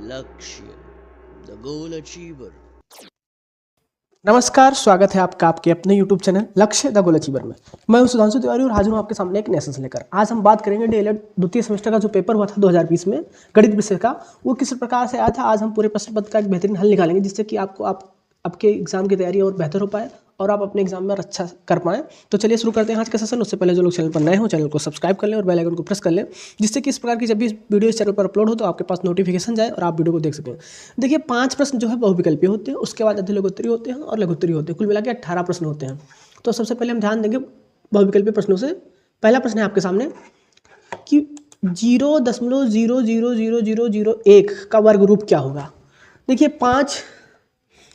लक्ष्य the goal achiever. नमस्कार, स्वागत है आपका आपके अपने YouTube चैनल लक्ष्य द गोल अचीवर में। मैं हूं सुधांशु तिवारी और हाजिर हूं आपके सामने एक नया सेशन लेकर। आज हम बात करेंगे डीएलएड द्वितीय सेमेस्टर का जो पेपर हुआ था 2020 में गणित विषय का, वो किस प्रकार से आया था। आज हम पूरे प्रश्न पत्र का एक बेहतरीन हल निकालेंगे, जिससे कि आपके एग्जाम की तैयारी और बेहतर हो पाए और आप अपने एग्जाम में अच्छा कर पाएँ। तो चलिए शुरू करते हैं आज का सेशन। उससे पहले जो लोग चैनल पर नए हो, चैनल को सब्सक्राइब कर लें और बेल आइकन को प्रेस कर लें, जिससे कि इस प्रकार की जब भी वीडियो इस चैनल पर अपलोड हो तो आपके पास नोटिफिकेशन जाए और आप वीडियो को देख सकें। देखिए 5 प्रश्न जो है बहुविकल्पीय होते हैं, उसके बाद अधिलघुत्तरीय होते हैं और लघुत्तरीय होते हैं। कुल मिला के 18 प्रश्न होते हैं। तो सबसे पहले हम ध्यान देंगे बहुविकल्पीय प्रश्नों से। पहला प्रश्न है आपके सामने कि 0.0000001 का वर्ग रूप क्या होगा। देखिए 5,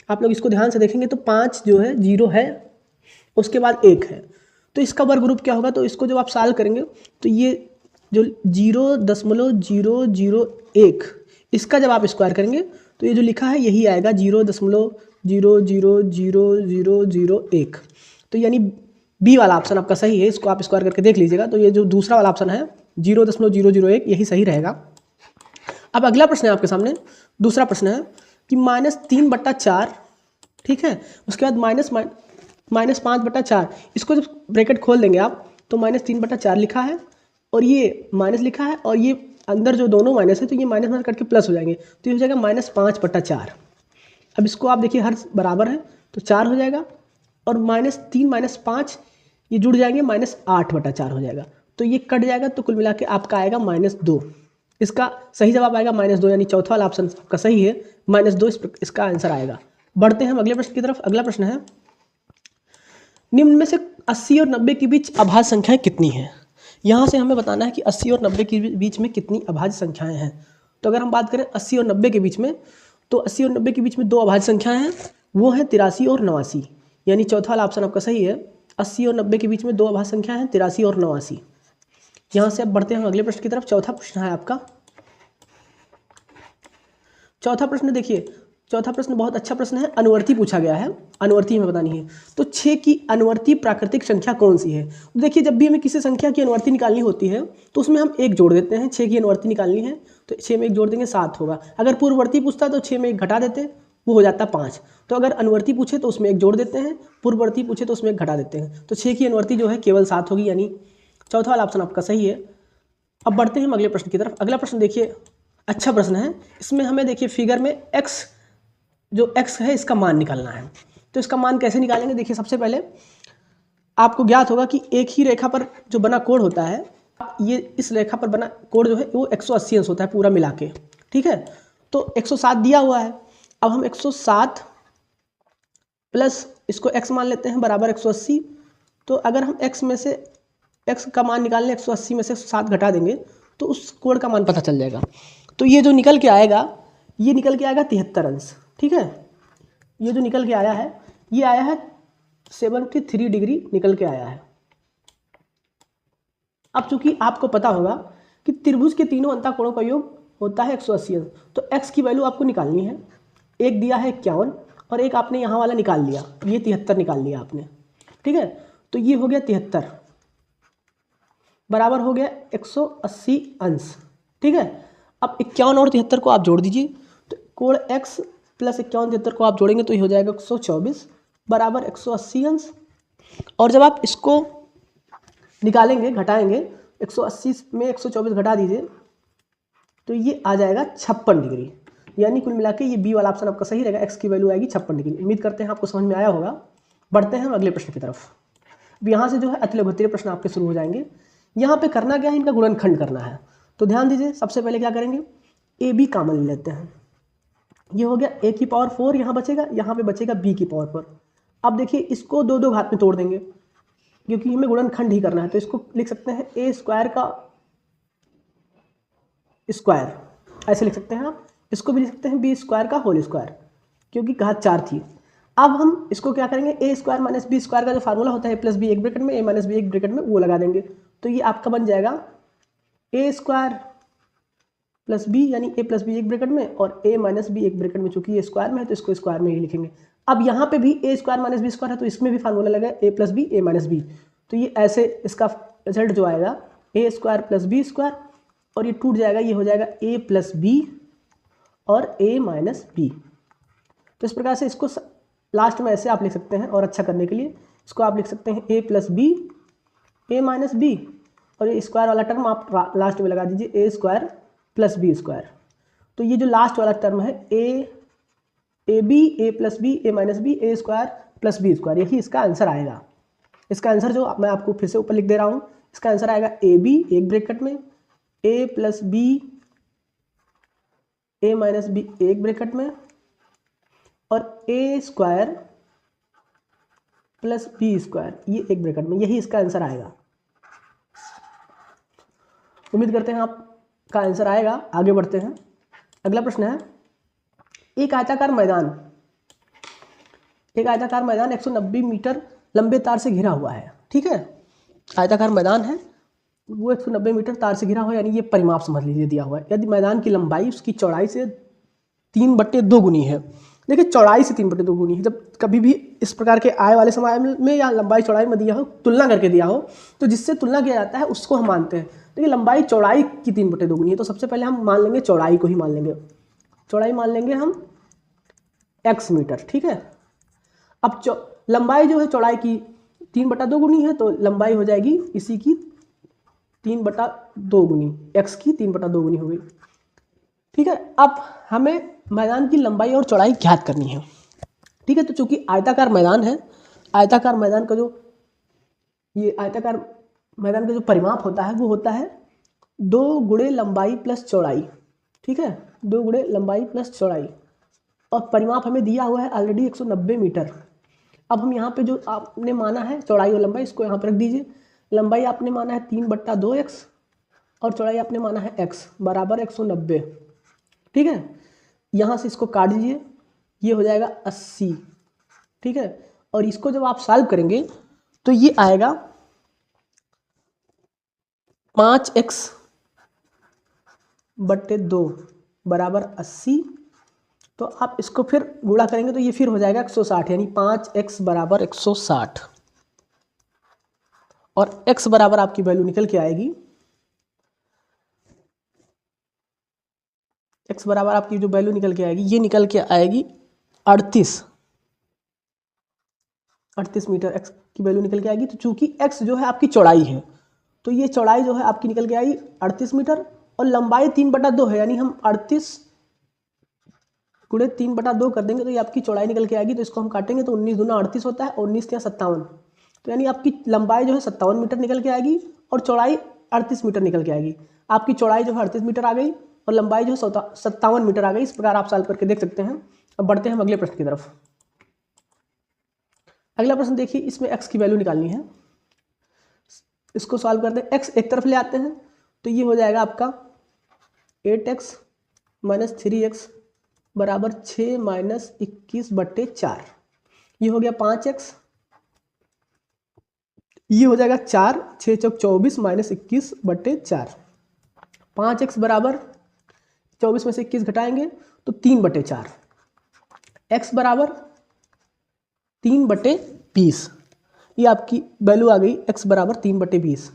आप लोग इसको ध्यान से देखेंगे तो 5 जो है 0 है, उसके बाद 1 है, तो इसका वर्ग रूप क्या होगा। तो इसको जब आप सॉल्व करेंगे तो ये जो 0.001 इसका जब आप स्क्वायर करेंगे तो ये जो लिखा है यही आएगा 0.0000001। तो यानी बी वाला ऑप्शन आपका सही है। इसको आप स्क्वायर करके देख लीजिएगा। तो ये जो दूसरा वाला ऑप्शन है 0.001 यही सही रहेगा। अब अगला प्रश्न है आपके सामने। दूसरा प्रश्न है कि -3/4, ठीक है, उसके बाद -5/4। इसको जब ब्रैकेट खोल देंगे आप तो -3/4 लिखा है और ये माइनस लिखा है और ये अंदर जो दोनों माइनस है तो ये माइनस माइनस करके प्लस हो जाएंगे, तो ये हो जाएगा -5/4। अब इसको आप देखिए हर बराबर है तो 4 हो जाएगा और -3 -5 ये जुड़ जाएंगे -8/4 हो जाएगा। तो ये कट जाएगा तो कुल मिला के आपका आएगा -2। इसका सही जवाब आएगा -2, यानी चौथा वाला ऑप्शन आपका सही है। -2 इसका आंसर आएगा। बढ़ते हैं हम अगले प्रश्न की तरफ। अगला प्रश्न है निम्न में से 80 और 90 के बीच अभाज्य संख्याएं कितनी हैं। यहाँ से हमें बताना है कि 80 और 90 के बीच में कितनी अभाज्य संख्याएं हैं। तो अगर हम बात करें 80 और 90 के बीच में, तो 80 और 90 के बीच में 2 अभाज्य संख्याएं हैं, वो है 83 और 89, यानी चौथा वाला ऑप्शन आपका सही है। 80 और 90 के बीच में 2 अभाज्य संख्याएं हैं, 83 और 89। यहाँ से अब बढ़ते हैं अगले प्रश्न की तरफ। चौथा प्रश्न है आपका। चौथा प्रश्न देखिए, चौथा प्रश्न बहुत अच्छा प्रश्न है। अनुवर्ती पूछा गया है, अनुवर्ती हमें बतानी है। तो 6 की अनुवर्ती प्राकृतिक संख्या कौन सी है। देखिए जब भी हमें किसी संख्या की अनुवर्ती निकालनी होती है तो उसमें हम 1 जोड़ देते हैं। 6 की अनुवर्ती निकालनी है तो 6 में 1 जोड़ देंगे, 7 होगा। अगर पूर्ववर्ती पूछता तो 6 में 1 घटा देते, वो हो जाता 5। तो अगर अनुवर्ती पूछे तो उसमें 1 जोड़ देते हैं, पूर्ववर्ती पूछे तो उसमें 1 घटा देते हैं। तो 6 की अनुवर्ती जो है केवल 7 होगी, यानी चौथा वाला ऑप्शन आपका सही है। अब बढ़ते हैं हम अगले प्रश्न की तरफ। अगला प्रश्न देखिए अच्छा प्रश्न है। इसमें हमें देखिए फिगर में x है इसका मान निकालना है। तो इसका मान कैसे निकालेंगे। देखिए सबसे पहले आपको ज्ञात होगा कि एक ही रेखा पर जो बना कोण होता है, ये इस रेखा पर बना कोण जो है वो 180 अंश होता है पूरा मिला के, ठीक है। तो 107 दिया हुआ है। अब हम 107 प्लस इसको x मान लेते हैं बराबर 180। तो अगर हम x में से x का मान निकालने 180 में से 7 घटा देंगे तो उस कोण का मान पता चल जाएगा। तो ये जो निकल के आएगा, ये निकल के आएगा 73 अंश, ठीक है। ये जो निकल के आया है ये आया है 73 डिग्री निकल के आया है। अब चूंकि आपको पता होगा कि त्रिभुज के तीनों अंतःकोणों का योग होता है 180 अंश, तो x की वैल्यू आपको निकालनी है। एक दिया है 51 और एक आपने यहाँ वाला निकाल लिया, ये 73 निकाल लिया आपने, ठीक है। तो ये हो गया 73 बराबर हो गया 180 अंश, ठीक है। अब 51 और 73 को आप जोड़ दीजिए, तो कोण x प्लस 51 73 को आप जोड़ेंगे तो ये हो जाएगा 124 बराबर 180 अंश। और जब आप इसको निकालेंगे घटाएंगे, 180 में 124 घटा दीजिए तो ये आ जाएगा 56 डिग्री, यानी कुल मिला के ये बी वाला ऑप्शन आपका सही रहेगा। x की वैल्यू आएगी 56 डिग्री। उम्मीद करते हैं आपको समझ में आया होगा। बढ़ते हैं हम अगले प्रश्न की तरफ। अब यहाँ से जो है अतिलघुत्तरीय प्रश्न आपके शुरू हो जाएंगे। यहाँ पे करना क्या है, इनका गुणनखंड करना है। तो ध्यान दीजिए सबसे पहले क्या करेंगे, ए बी कॉमन ले लेते हैं। ये हो गया a की पावर 4 यहाँ बचेगा, यहाँ पे बचेगा b की पावर 4। अब देखिए इसको 2 घात में तोड़ देंगे क्योंकि हमें गुणनखंड ही करना है। तो इसको लिख सकते हैं a स्क्वायर का स्क्वायर, ऐसे लिख सकते हैं आप। इसको भी लिख सकते हैं b स्क्वायर का होल स्क्वायर, क्योंकि घात 4 थी। अब हम इसको क्या करेंगे, a square minus B square का जो फार्मूला होता है a प्लस बी एक ब्रैकेट में, a माइनस बी एक ब्रैकेट में, वो लगा देंगे। तो ये आपका बन जाएगा a स्क्वायर प्लस बी, यानी a प्लस बी एक ब्रैकेट में और a माइनस बी एक ब्रैकेट में। चूंकि ये स्क्वायर में है तो इसको स्क्वायर में ही लिखेंगे। अब यहाँ पे भी a square minus B square है तो इसमें भी फार्मूला लगा a plus B a minus B. तो ये ऐसे इसका रिजल्ट जो आएगा a square plus B square, और ये टूट जाएगा, ये हो जाएगा a प्लस बी और a माइनस बी। तो इस प्रकार से इसको लास्ट में ऐसे आप लिख सकते हैं, और अच्छा करने के लिए इसको आप लिख सकते हैं a plus B A minus B, और ये स्क्वायर वाला टर्म आप लास्ट में लगा दीजिए A square plus B square. तो ये जो लास्ट वाला टर्म है A B A plus B A minus B A square plus B square, यही इसका आंसर आएगा। इसका आंसर जो मैं आपको फिर से ऊपर लिख दे रहा हूँ, इसका आंसर आएगा ए बी एक ब्रैकेट में ए plus B A minus B एक ब्रैकेट में और ए स्क्वायर प्लस बी स्क्वायर ये एक ब्रैकेट में, यही इसका आंसर आएगा। उम्मीद करते हैं आपका आंसर आएगा। आगे बढ़ते हैं। अगला प्रश्न है, एक आयताकार मैदान 190 मीटर लंबे तार से घिरा हुआ है। ठीक है, आयताकार मैदान है, वो 190 मीटर तार से घिरा हुआ है, यानी ये परिमाप समझ लीजिए दिया हुआ है। यदि मैदान की लंबाई उसकी चौड़ाई से 3/2 गुनी है। देखिए चौड़ाई से 3/2 गुनी है। जब कभी भी इस प्रकार के आय वाले समय में या लंबाई चौड़ाई में दिया हो, तुलना करके दिया हो, तो जिससे तुलना किया जाता है उसको हम मानते हैं। देखिए लंबाई चौड़ाई की 3/2 गुनी है, तो सबसे पहले हम मान लेंगे चौड़ाई को ही मान लेंगे। चौड़ाई मान लेंगे हम x मीटर। ठीक है, अब लंबाई जो है चौड़ाई की 3/2 गुनी है, तो लंबाई हो जाएगी इसी की 3/2 गुनी, x की 3/2 गुनी हो गई। ठीक है, अब हमें मैदान की लंबाई और चौड़ाई ज्ञात करनी है। ठीक है, तो चूंकि आयताकार मैदान है, आयताकार मैदान का जो परिमाप होता है वो होता है 2 गुणे लंबाई प्लस चौड़ाई। ठीक है, 2 गुणे लंबाई प्लस चौड़ाई, और परिमाप हमें दिया हुआ है ऑलरेडी 190 मीटर। अब हम यहाँ पे जो आपने माना है चौड़ाई और लंबाई, इसको यहाँ पर रख दीजिए। लंबाई आपने माना है 3/2x और चौड़ाई आपने माना है x बराबर 190। ठीक है, यहाँ से इसको काट दीजिए, ये हो जाएगा 80। ठीक है, और इसको जब आप सॉल्व करेंगे तो ये आएगा 5x/2 बराबर 80। तो आप इसको फिर गुणा करेंगे तो ये फिर हो जाएगा 160, यानी 5x बराबर 160, और x बराबर आपकी वैल्यू निकल के आएगी, x बराबर आपकी जो वैल्यू निकल के आएगी ये निकल के आएगी 38 मीटर x की वैल्यू निकल के आएगी। तो चूंकि x जो है आपकी चौड़ाई है, तो ये चौड़ाई जो है आपकी निकल के आएगी 38 मीटर, और लंबाई 3/2 है, यानी हम 38 गुणे 3/2 कर देंगे तो ये आपकी चौड़ाई निकल के आएगी। तो इसको हम काटेंगे तो 19 दूना 38 होता है, 19 या 57, तो यानी आपकी लंबाई जो है 57 मीटर निकल के आएगी और चौड़ाई 38 मीटर निकल के आएगी। आपकी चौड़ाई जो है 38 मीटर आ गई और लंबाई जो है 57 मीटर आ गई। इस प्रकार आप सॉल्व करके देख सकते हैं। अब बढ़ते हैं हम अगले प्रश्न की तरफ। अगला प्रश्न देखिए, इसमें x की वैल्यू निकालनी है। इसको सॉल्व करते हैं, x एक तरफ ले आते हैं तो ये हो जाएगा आपका 8x माइनस 3x बराबर 6 माइनस 21/4। ये हो गया 5x, ये हो जाएगा 4, 6 चौक 24 माइनस 21/4। 5x बराबर 24 में से 21 घटाएंगे तो 3/4। x बराबर 3/20, ये आपकी वैल्यू आ गई x बराबर 3/20।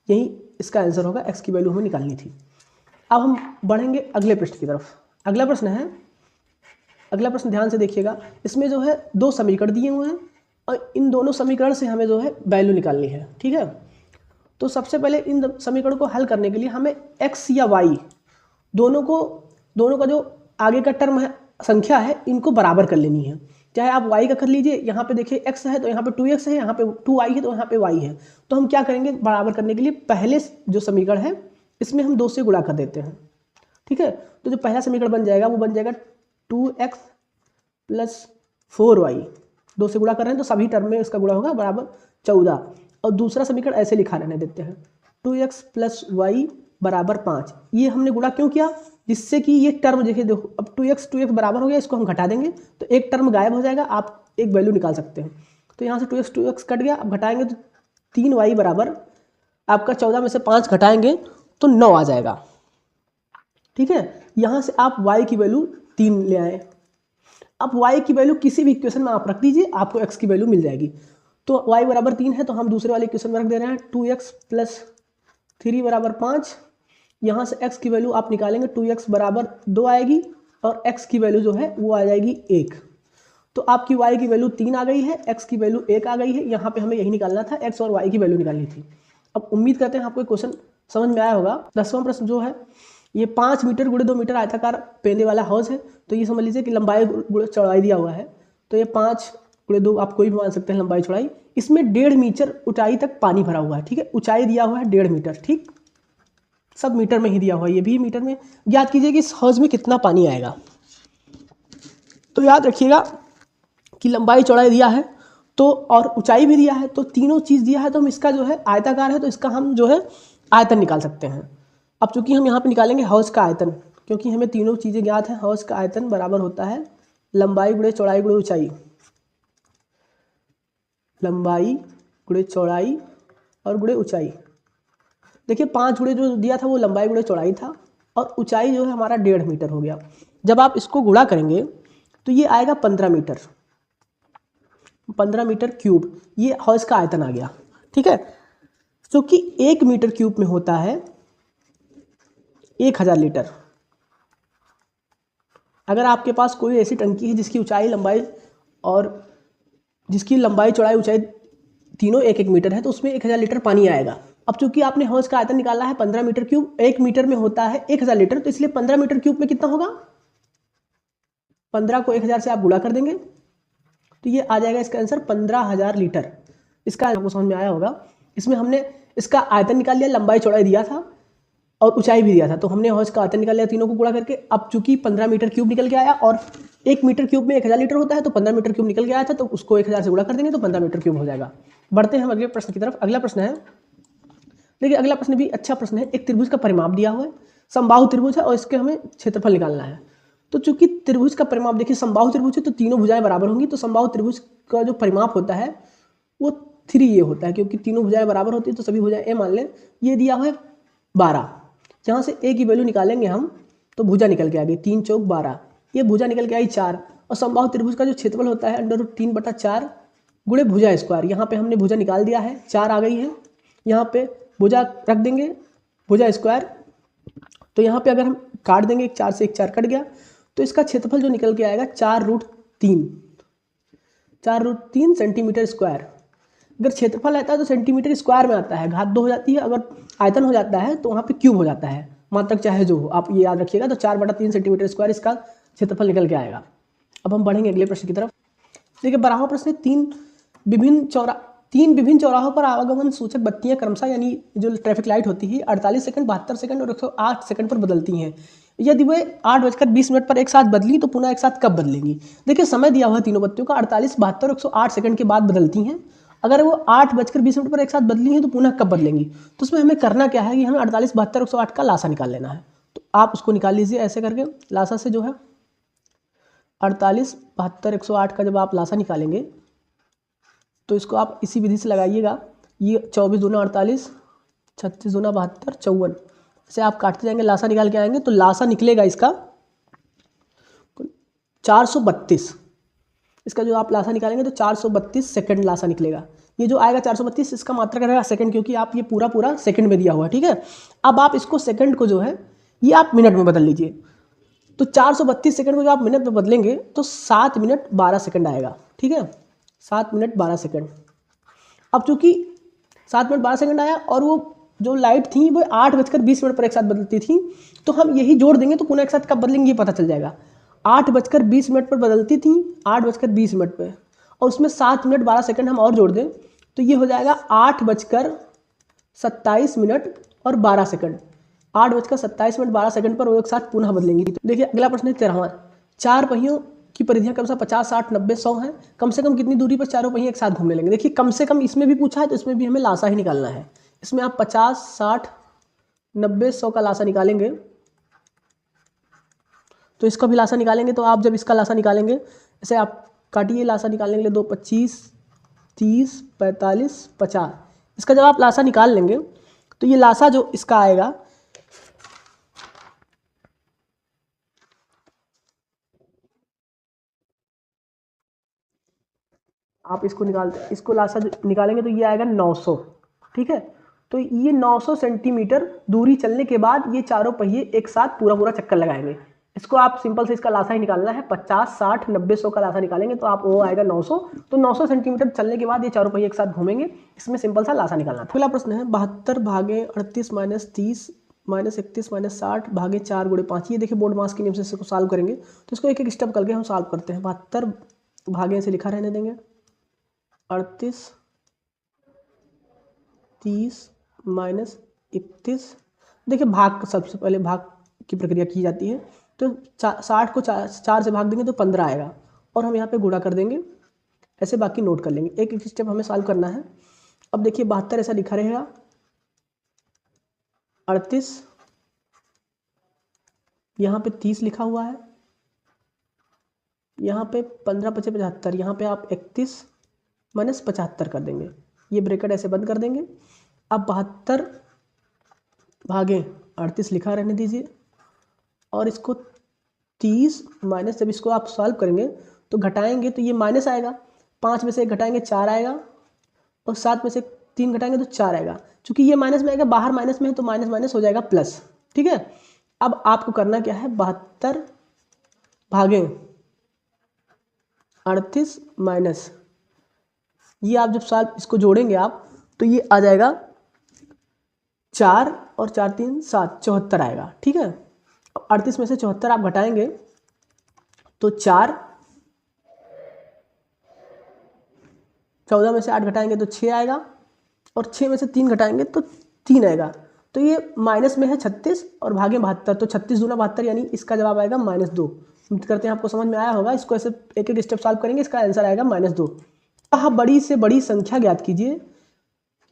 यही इसका आंसर होगा, x की वैल्यू हमें निकालनी थी। अब हम बढ़ेंगे अगले प्रश्न की तरफ। अगला प्रश्न ध्यान से देखिएगा। इसमें जो है 2 समीकरण दिए हुए हैं और इन दोनों समीकरण से हमें जो है वैल्यू निकालनी है। ठीक है, तो सबसे पहले इन समीकरण को हल करने के लिए हमें x या y दोनों का जो आगे का टर्म है, संख्या है, इनको बराबर कर लेनी है। चाहे आप y का कर लीजिए, यहाँ पे देखिए x है तो यहाँ पे 2x है, यहाँ पे 2y है तो यहाँ पे y है। तो हम क्या करेंगे बराबर करने के लिए, पहले जो समीकरण है इसमें हम 2 से गुणा कर देते हैं। ठीक है, तो जो पहला समीकरण बन जाएगा वो बन जाएगा 2x प्लस 4y। 2 से गुणा कर रहे हैं तो सभी टर्म में इसका गुणा होगा बराबर 14। और दूसरा समीकरण ऐसे लिखा रहने देते हैं 2x प्लस y बराबर 5। ये हमने गुणा क्यों किया, जिससे कि ये टर्म देखिए, देखो अब 2x बराबर हो गया, इसको हम घटा देंगे तो एक टर्म गायब हो जाएगा, आप एक वैल्यू निकाल सकते हैं। तो यहाँ से 2x कट गया, अब घटाएंगे तो 3y बराबर आपका 14 में से 5 घटाएंगे तो 9 आ जाएगा। ठीक है, यहाँ से आप y की वैल्यू 3 ले आए। अब y की वैल्यू किसी भी इक्वेशन में आप रख दीजिए, आपको x की वैल्यू मिल जाएगी। तो y बराबर 3 है तो हम दूसरे वाले इक्वेशन में रख दे रहे हैं 2x प्लस 3 बराबर 5। यहाँ से x की वैल्यू आप निकालेंगे, 2x बराबर 2 आएगी और x की वैल्यू जो है वो आ जाएगी 1। तो आपकी y की वैल्यू 3 आ गई है, x की वैल्यू 1 आ गई है। यहाँ पे हमें यही निकालना था, x और y की वैल्यू निकालनी थी। अब उम्मीद करते हैं आपको क्वेश्चन समझ में आया होगा। 10वां प्रश्न जो है ये 5 मीटर गुणे 2 मीटर आयताकार पेंदे वाला हौज है। तो ये समझ लीजिए कि लंबाई गुणे चौड़ाई दिया हुआ है। तो ये 5 गुणे 2 आप कोई भी मान सकते हैं लंबाई चौड़ाई। इसमें 1.5 मीटर ऊंचाई तक पानी भरा हुआ है, ठीक है। ऊंचाई दिया हुआ है 1.5 मीटर, ठीक, सब मीटर में ही दिया हुआ है, ये भी मीटर में। याद कीजिए कि इस हौज में कितना पानी आएगा। तो याद रखिएगा कि लंबाई चौड़ाई दिया है तो और ऊंचाई भी दिया है, तो तीनों चीज़ दिया है। तो हम इसका जो है आयताकार है तो इसका हम जो है आयतन निकाल सकते हैं। अब चूंकि हम यहाँ पे निकालेंगे हौज का आयतन, क्योंकि हमें तीनों चीज़ें ज्ञात हैं। हौज का आयतन बराबर होता है लंबाई गुणे चौड़ाई गुणे ऊंचाई, लंबाई गुणे चौड़ाई और गुणे ऊंचाई। देखिए 5 गुणे जो दिया था वो लंबाई गुणे चौड़ाई था और ऊंचाई जो है हमारा 1.5 मीटर हो गया। जब आप इसको गुणा करेंगे तो ये आएगा 15 मीटर, 15 मीटर क्यूब। ये हौज का आयतन आ गया, ठीक है। जो कि 1 मीटर क्यूब में होता है 1000 लीटर। अगर आपके पास कोई ऐसी टंकी है जिसकी ऊंचाई लंबाई और जिसकी लंबाई चौड़ाई ऊंचाई तीनों 1-1 मीटर है तो उसमें 1000 लीटर पानी आएगा। अब चूंकि आपने हौज का आयतन निकाला है 15 मीटर क्यूब, 1 मीटर में होता है 1000 लीटर, तो इसलिए 15 मीटर क्यूब में कितना होगा, 15 को 1000 से आप गुणा कर देंगे तो ये आ जाएगा इसका आंसर 15000 लीटर। इसका आपको समझ में आया होगा। इसमें हमने इसका आयतन निकाल लिया, लंबाई चौड़ाई दिया था और ऊंचाई भी दिया था, तो हमने हौज का आयतन निकाल लिया तीनों को गुणा करके। अब चूंकि 15 मीटर क्यूब निकल के आया और 1 मीटर क्यूब में 1000 लीटर होता है, तो 15 मीटर क्यूब निकल के आया था तो उसको 1000 से गुणा कर देंगे तो 15 मीटर क्यूब हो जाएगा। बढ़ते हैं हम अगले प्रश्न की तरफ। अगला प्रश्न है, देखिए अगला प्रश्न भी अच्छा प्रश्न है। एक त्रिभुज का परिमाप दिया हुआ है, समबाहु त्रिभुज है और इसके हमें क्षेत्रफल निकालना है। तो चूंकि त्रिभुज का परिमाप, देखिए समबाहु त्रिभुज है तो तीनों भुजाएं बराबर होंगी, तो समबाहु त्रिभुज का जो परिमाप होता है वो 3a होता है, क्योंकि तीनों भुजाएं बराबर होती है तो सभी भुजाएं a मान लें। ये दिया हुआ है 12, जहाँ से a की वैल्यू निकालेंगे हम तो भुजा निकल के आ गई 3 चौक 12, ये भुजा निकल के आई 4। और समबाहु त्रिभुज का जो क्षेत्रफल होता है √3/4 गुणे भुजा स्क्वायर। यहाँ पे हमने भुजा निकाल दिया है, 4 आ गई है, यहाँ पे भुजा रख देंगे भुजा स्क्वायर। तो यहाँ पे अगर हम काट देंगे 4 से 1 4 कट गया, तो इसका क्षेत्रफल जो निकल के आएगा 4√3 सेंटीमीटर स्क्वायर। अगर क्षेत्रफल आता है तो सेंटीमीटर स्क्वायर में आता है, घात 2 हो जाती है। अगर आयतन हो जाता है तो वहाँ पे क्यूब हो जाता है, मात्रक चाहे जो हो, आप ये याद रखिएगा। तो 4/3 सेंटीमीटर स्क्वायर इसका क्षेत्रफल निकल के आएगा। अब हम बढ़ेंगे अगले प्रश्न की तरफ। देखिए 12वां प्रश्न, तीन विभिन्न चौराहों पर आवागमन सूचक बत्तियां क्रमशः, यानी जो ट्रैफिक लाइट होती है 48 सेकंड, 72 सेकंड और 108 सेकंड पर बदलती हैं। यदि वे 8:20 पर एक साथ बदली तो पुनः एक साथ कब बदलेंगी। देखिए समय दिया हुआ है तीनों बत्तियों का 48, 72 और 108 सेकंड के बाद बदलती हैं। अगर वो 8:20 पर एक साथ बदली हैं तो पुनः कब बदलेंगी। तो उसमें हमें करना क्या है कि हमें 48, 72, 108 का लासा निकाल लेना है। तो आप उसको निकाल लीजिए ऐसे करके। लासा से जो है 48, 72, 108 का जब आप लासा निकालेंगे तो इसको आप इसी विधि से लगाइएगा। ये 24 दूना 48, 36 दूना 72, 54 से आप काटते जाएंगे, लासा निकाल के आएंगे तो लासा निकलेगा इसका 432। इसका जो आप लासा निकालेंगे तो 432 सेकंड लासा निकलेगा। ये जो आएगा 432 इसका मात्रक रहेगा सेकंड, क्योंकि आप ये पूरा सेकंड में दिया हुआ है, ठीक है। अब आप इसको सेकंड को जो है ये आप मिनट में बदल लीजिए। तो 432 सेकंड को जो आप मिनट में बदलेंगे तो 7 मिनट 12 सेकंड आएगा, ठीक है। 7 मिनट 12 सेकंड। अब चूंकि 7 मिनट 12 सेकंड आया और वो जो लाइट थी वो 8:20 पर एक साथ बदलती थी, तो हम यही जोड़ देंगे तो पुनः एक साथ कब बदलेंगे ये पता चल जाएगा। 8:20 पर बदलती थी 8:20 पर, और उसमें 7 मिनट 12 सेकंड हम और जोड़ दें तो ये हो जाएगा 8:27 और 12 सेकंड। 8:27 पर वो एक साथ पुनः बदलेंगी। तो देखिए अगला प्रश्न है 13वां। 4 पहियों की परिधियां क्रमशः 50, 60, 90, 100 है। कम से कम कितनी दूरी पर चारों पहिए एक साथ घूमने लगेंगे। देखिए कम से कम इसमें भी पूछा है तो इसमें भी हमें लासा ही निकालना है। इसमें आप 50, 60, 90, 100 का लासा निकालेंगे तो इसका भी लासा निकालेंगे। तो आप जब इसका लासा निकालेंगे ऐसे आप काटिए, लासा निकालने के लिए 2, 25, 30, 45, 50। इसका जब आप लासा निकाल लेंगे तो ये लासा जो इसका आएगा आप इसको लासा निकालेंगे तो ये आएगा 900, ठीक है। तो ये 900 सेंटीमीटर दूरी चलने के बाद ये चारों पहिए एक साथ पूरा चक्कर लगाएंगे। इसको आप सिंपल से इसका लासा ही निकालना है, 50, 60, 90, 100 का लासा निकालेंगे तो आप वो आएगा 900। तो 900 सेंटीमीटर चलने के बाद ये चारों पहिए एक साथ घूमेंगे, इसमें सिंपल सा लासा निकालना था। अगला प्रश्न है 72 भागे 38 माइनस 30 माइनस 31 माइनस 60 भागे 4 गुणे 5। ये देखिए बोर्ड मास के नियम से इसको सॉल्व करेंगे, तो इसको एक एक स्टेप करके हम सॉल्व करते हैं। 72 भागे से लिखा रहने देंगे, 38 30 माइनस 31। देखिए भाग, सबसे पहले भाग की प्रक्रिया की जाती है, तो 60 को 4 से भाग देंगे तो 15 आएगा, और हम यहाँ पे गुणा कर देंगे, ऐसे बाकी नोट कर लेंगे। एक एक स्टेप हमें सॉल्व करना है। अब देखिए 72 ऐसा लिखा रहेगा, 38 यहाँ पे 30 लिखा हुआ है, यहाँ पे 15 × 5 = 75, यहाँ पे आप 31 माइनस 75 कर देंगे, ये ब्रैकेट ऐसे बंद कर देंगे। अब 72 भागे 38 लिखा रहने दीजिए, और इसको 30 माइनस, जब इसको आप सॉल्व करेंगे तो घटाएंगे तो ये माइनस आएगा, 5 में से 1 घटाएंगे 4 आएगा, और 7 में से 3 घटाएंगे तो 4 आएगा। चूंकि ये माइनस में आएगा, बाहर माइनस में है, तो माइनस माइनस हो जाएगा प्लस। ठीक है, अब आपको करना क्या है, 72 भागे 38 माइनस, ये आप जब सॉल्व इसको जोड़ेंगे आप, तो ये आ जाएगा 4 और 4 3 7, 74 आएगा। ठीक है, 38 में से 74 आप घटाएंगे तो 4, 14 में से 8 घटाएंगे तो 6 आएगा, और 6 में से 3 घटाएंगे तो 3 आएगा। तो ये माइनस में है 36 और भागे 72, तो 36 दूना 72, यानी इसका जवाब आएगा -2। उम्मीद करते हैं आपको समझ में आया होगा। इसको ऐसे एक एक स्टेप सॉल्व करेंगे, इसका आंसर आएगा -2। यहाँ बड़ी से बड़ी संख्या ज्ञात कीजिए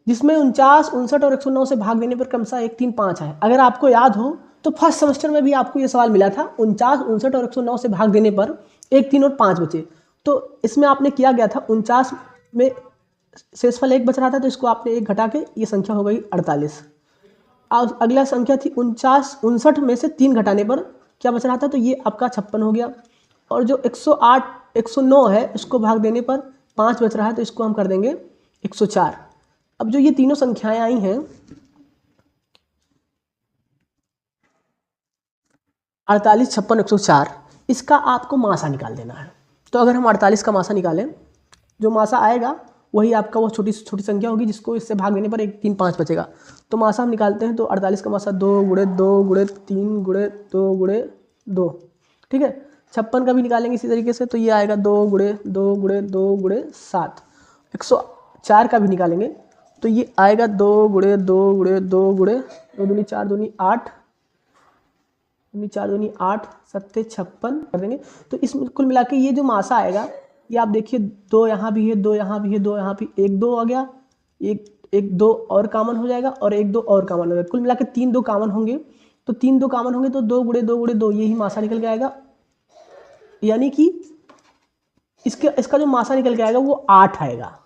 जिसमें 49, 59 और 109 से भाग देने पर क्रमशः 1, 3, 5 है। अगर आपको याद हो तो फर्स्ट सेमेस्टर में भी आपको ये सवाल मिला था, 49, 59 और 109 से भाग देने पर 1, 3 और 5 बचे। तो इसमें आपने किया गया था, 49 में शेषफल 1 बच रहा था, तो इसको आपने 1 घटा के ये संख्या हो गई 48। और अगला संख्या थी 49, 59 में से 3 घटाने पर क्या बच रहा था, तो ये आपका 56 हो गया। और जो 108, 109 है, उसको भाग देने पर 5 बच रहा है, तो इसको हम कर देंगे 104। अब जो ये तीनों संख्याएं आई हैं, 48, 56, 104, इसका आपको मासा निकाल देना है। तो अगर हम 48 का मासा निकालें, जो मासा आएगा वही आपका वो छोटी छोटी संख्या होगी जिसको इससे भाग देने पर 1, 3, 5 बचेगा। तो मासा हम निकालते हैं, तो 48 का मासा 2 × 2 × 3 × 2 × 2। ठीक है, 56 का भी निकालेंगे इसी तरीके से, तो ये आएगा 2 × 2 × 2 × 7। 104 का भी निकालेंगे, तो ये आएगा 2 × 2 × 2 × 2 दूनी 4 दूनी 8, 4 दूनी 8, 7 56 कर देंगे। तो इसमें कुल मिला के ये जो मासा आएगा, ये आप देखिए 2 यहाँ भी है, 2 यहाँ भी है, 2 यहाँ भी, 1 2 आ गया, 1 2 और कॉमन हो जाएगा, और 1 2 और कॉमन हो जाएगा। कुल मिला के 3 2 कॉमन होंगे, तो 3 2 कॉमन होंगे, तो 2 × 2 × 2 यही मासा निकल के आएगा। यानी कि इसका जो मासा निकल के आएगा वो 8 आएगा।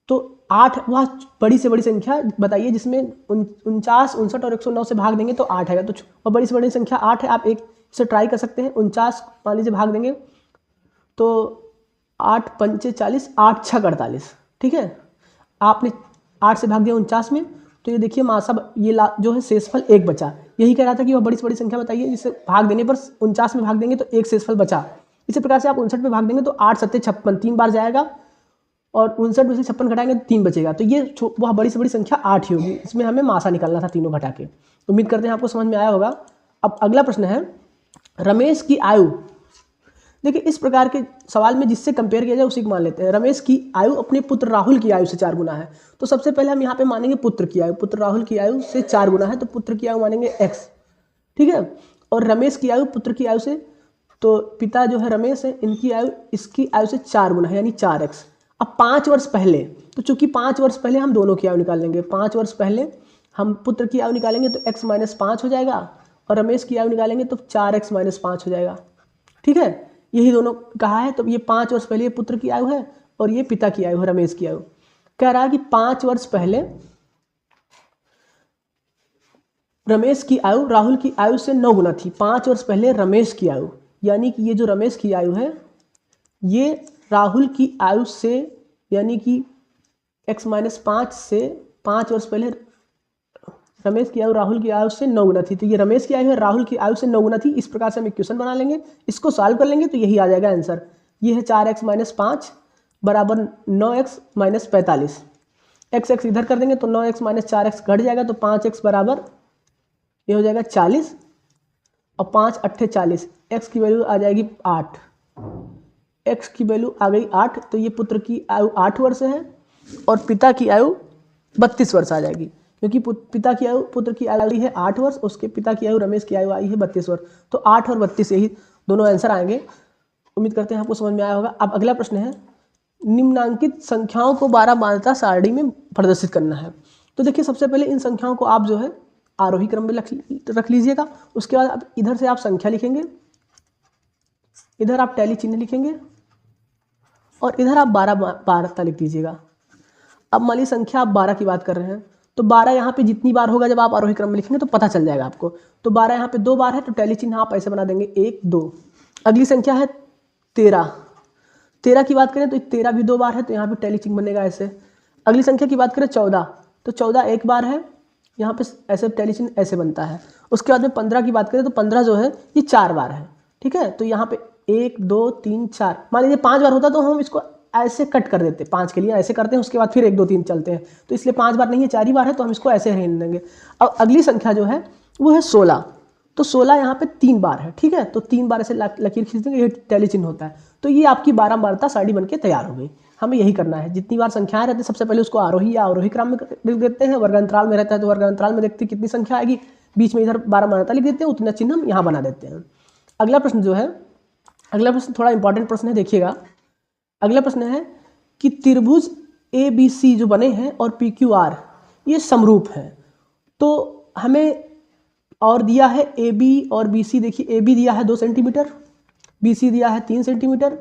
तो 8 वह बड़ी से बड़ी संख्या बताइए जिसमें 49, 59 और 109 से भाग देंगे तो 8 आएगा। तो वह बड़ी से बड़ी संख्या 8 है। आप एक से ट्राई कर सकते हैं। 49 मान लीजिए भाग देंगे तो 8 पंचे 40, 8 छक 48। ठीक है, आपने 8 से भाग दिया 49 में, तो ये देखिए मासा ये जो है शेषफल 1 बचा। यही कह रहा था कि वह बड़ी से बड़ी संख्या बताइए जिसे भाग देने पर 49 में भाग देंगे तो 1 शेषफल बचा। इसी प्रकार से आप 59 में भाग देंगे तो 8 7 56 3 बार जाएगा, और 59 में से 56 घटाएंगे तो 3 बचेगा। तो ये वह बड़ी से बड़ी संख्या 8 ही होगी। इसमें हमें मासा निकालना था तीनों घटा के। उम्मीद करते हैं आपको समझ में आया होगा। अब अगला प्रश्न है रमेश की आयु। देखिए इस प्रकार के सवाल में जिससे कंपेयर किया जाए उसी को मान लेते हैं। रमेश की आयु अपने पुत्र राहुल की आयु से 4 गुना है। तो सबसे पहले हम यहाँ पे मानेंगे पुत्र की आयु। पुत्र राहुल की आयु से 4 गुना है, तो पुत्र की आयु मानेंगे x। ठीक है, और रमेश की आयु पुत्र की आयु से, तो पिता जो है रमेश है, इनकी आयु इसकी आयु से 4 गुना है, यानी 4x। अब 5 वर्ष पहले, तो चूंकि 5 वर्ष पहले हम दोनों की आयु निकाल लेंगे। 5 वर्ष पहले हम पुत्र की आयु निकालेंगे तो x - 5 हो जाएगा, और रमेश की आयु निकालेंगे तो 4x - 5 हो जाएगा। ठीक है, यही दोनों कहा है। तो ये 5 वर्ष पहले ये पुत्र की आयु है और ये पिता की आयु है, रमेश की आयु। कह रहा है कि 5 वर्ष पहले रमेश की आयु राहुल की आयु से 9 गुना थी। 5 वर्ष पहले रमेश की आयु, यानी कि ये जो रमेश की आयु है ये राहुल की आयु से, यानी कि x - 5 से 5 वर्ष पहले रमेश की आयु राहुल की आयु से 9 गुना थी। तो ये रमेश की आयु है राहुल की आयु से 9 गुना थी। इस प्रकार से हम इक्वेशन बना लेंगे, इसको सॉल्व कर लेंगे तो यही आ जाएगा आंसर। ये है 4x - 5 बराबर 9x - 45। x इधर कर देंगे तो 9x - 4x घट जाएगा, तो 5x बराबर ये हो जाएगा 40 और 5 8 40। x की वैल्यू आ जाएगी 8। x की वैल्यू आ गई 8, तो ये पुत्र की आयु 8 वर्ष है और पिता की आयु 32 वर्ष आ जाएगी, क्योंकि पिता की आयु पुत्र की आयु है 8 वर्ष, उसके पिता की आयु रमेश की आयु आई है 32 वर्ष। तो 8 और 32 यही दोनों आंसर आएंगे। उम्मीद करते हैं आपको समझ में आया होगा। अब अगला प्रश्न है, निम्नांकित संख्याओं को 12 मात्रा सारणी में प्रदर्शित करना है। तो देखिए, सबसे पहले इन संख्याओं को आप जो है आरोही क्रम में रख लीजिएगा। उसके बाद अब इधर से आप संख्या लिखेंगे, इधर आप टैली चिन्ह लिखेंगे और इधर आप 12 लिख दीजिएगा। अब मान लीजिए संख्या आप 12 की बात कर रहे हैं, तो 12 यहाँ पे जितनी बार होगा जब आप आरोही क्रम में लिखेंगे तो पता चल जाएगा आपको। तो 12 यहाँ पे 2 बार है, तो टैली चिन्ह आप ऐसे बना देंगे 1 2। अगली संख्या है 13। 13 की बात करें तो 13 भी 2 बार है, तो यहाँ पे टैली चिन्ह बनेगा ऐसे। अगली संख्या की बात करें 14, तो 14 1 बार है, यहाँ पे ऐसे टैली चिन्ह ऐसे बनता है। उसके बाद में 15 की बात करें तो 15 जो है ये 4 बार है, ठीक है। तो यहाँ पे 1 2 3 4, मान लीजिए 5 बार होता तो हम इसको ऐसे कट कर देते, 5 के लिए ऐसे करते हैं, उसके बाद फिर 1 2 3 चलते हैं। तो इसलिए 5 बार नहीं है, 4 ही बार है, तो हम इसको ऐसे रहने देंगे। अब अगली संख्या जो है वो है 16, तो 16 यहाँ पे 3 बार है, ठीक है। तो 3 बार ऐसे लकीर खींच देंगे, ये टैली चिन्ह होता है। तो ये आपकी 12 मात्रा सारणी बनके तैयार हो गई। हमें यही करना है, जितनी बार संख्याएं रहती है सबसे पहले उसको आरोही या अवरोही क्रम में लिख देते हैं। वर्गांतराल में रहता है तो वर्गांतराल में देखते हैं कितनी संख्या आएगी, बीच में इधर 12 मात्रा लिख देते हैं, उतना चिन्ह हम यहाँ बना देते हैं। अगला प्रश्न जो है, अगला प्रश्न थोड़ा इंपॉर्टेंट प्रश्न है, देखिएगा। अगला प्रश्न है कि त्रिभुज ABC जो बने हैं और PQR ये समरूप हैं। तो हमें और दिया है AB और BC। देखिए, AB दिया है 2 सेंटीमीटर, BC दिया है 3 सेंटीमीटर,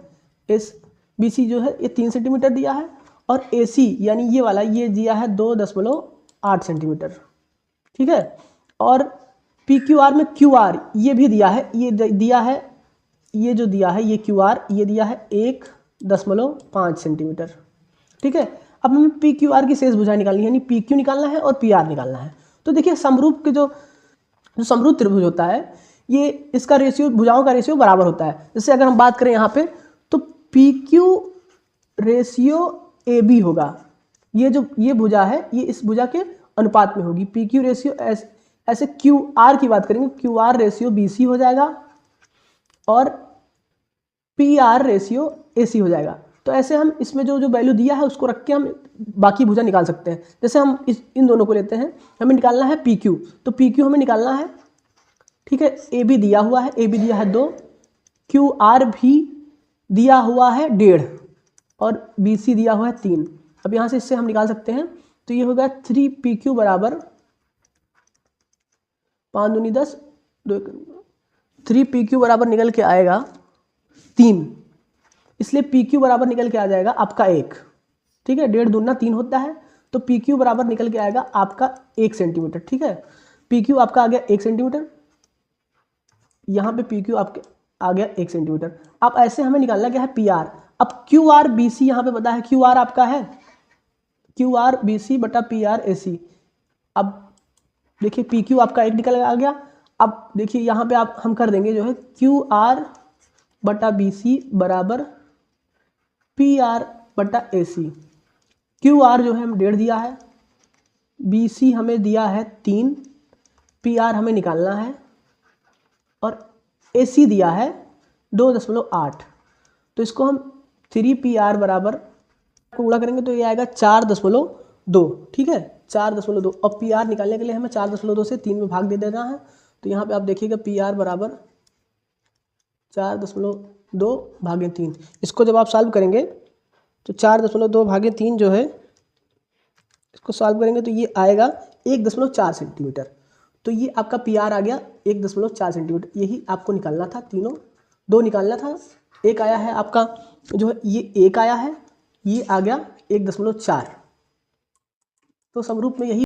BC जो है ये 3 सेंटीमीटर दिया है, और AC यानी ये वाला ये दिया है 2.8 सेंटीमीटर, ठीक है। और PQR में QR ये भी दिया है, ये दिया है, ये जो दिया है ये QR ये दिया है 1.5 सेंटीमीटर, ठीक है। अब हमें PQR की शेष भुजा निकालनी है, यानी PQ निकालना है और PR निकालना है। तो देखिए, समरूप के जो समरूप त्रिभुज होता है ये इसका रेशियो, भुजाओं का रेशियो बराबर होता है। जैसे अगर हम बात करें यहाँ पे तो PQ रेशियो AB होगा, ये भुजा है ये इस भुजा के अनुपात में होगी। PQ रेशियो ऐसे QR की बात करेंगे, QR रेशियो BC हो जाएगा और PR रेशियो AC हो जाएगा। तो ऐसे हम इसमें जो वैल्यू दिया है उसको रख के हम बाकी भुजा निकाल सकते हैं। जैसे हम इन दोनों को लेते हैं, हमें निकालना है PQ, तो PQ हमें निकालना है, ठीक है। AB दिया हुआ है, AB दिया है 2, QR भी दिया हुआ है 1.5 और BC दिया हुआ है 3। अब यहाँ से इससे हम निकाल सकते हैं, तो ये होगा 3PQ बराबर 5 दूनी 10, 3PQ बराबर निकल के आएगा 3, इसलिए PQ बराबर निकल के आ जाएगा आपका 1, ठीक है। 1.5 दूना 3 होता है, तो PQ बराबर निकल के आएगा आपका 1 सेंटीमीटर, ठीक है। PQ आपका आ गया 1 सेंटीमीटर, यहाँ पे PQ आपके आ गया 1 सेंटीमीटर। अब ऐसे हमें निकालना क्या है PR। अब QR BC यहाँ पे पता है, QR आपका है QR BC बटा PR AC। अब देखिए PQ आपका 1 निकल आ गया। अब देखिए यहाँ पे आप हम कर देंगे जो है QR बटा BC बराबर PR बटा AC। QR जो है हम 1.5 दिया है, BC हमें दिया है 3, PR हमें निकालना है और AC दिया है 2.8। तो इसको हम 3PR बराबर को गुणा करेंगे तो ये आएगा 4.2, ठीक है, 4.2। और PR निकालने के लिए हमें 4.2 से 3 में भाग दे देना है। तो यहाँ पे आप देखिएगा PR बराबर 4.2 भागे 3। इसको जब आप सॉल्व करेंगे तो 4.2 भागे 3 जो है इसको सॉल्व करेंगे तो ये आएगा 1.4 सेंटीमीटर। तो ये आपका PR आ गया 1.4 सेंटीमीटर। यही आपको निकालना था, तीनों 2 निकालना था। एक आया है आपका जो है ये 1 आया है, ये आ गया 1.4। तो समरूप में यही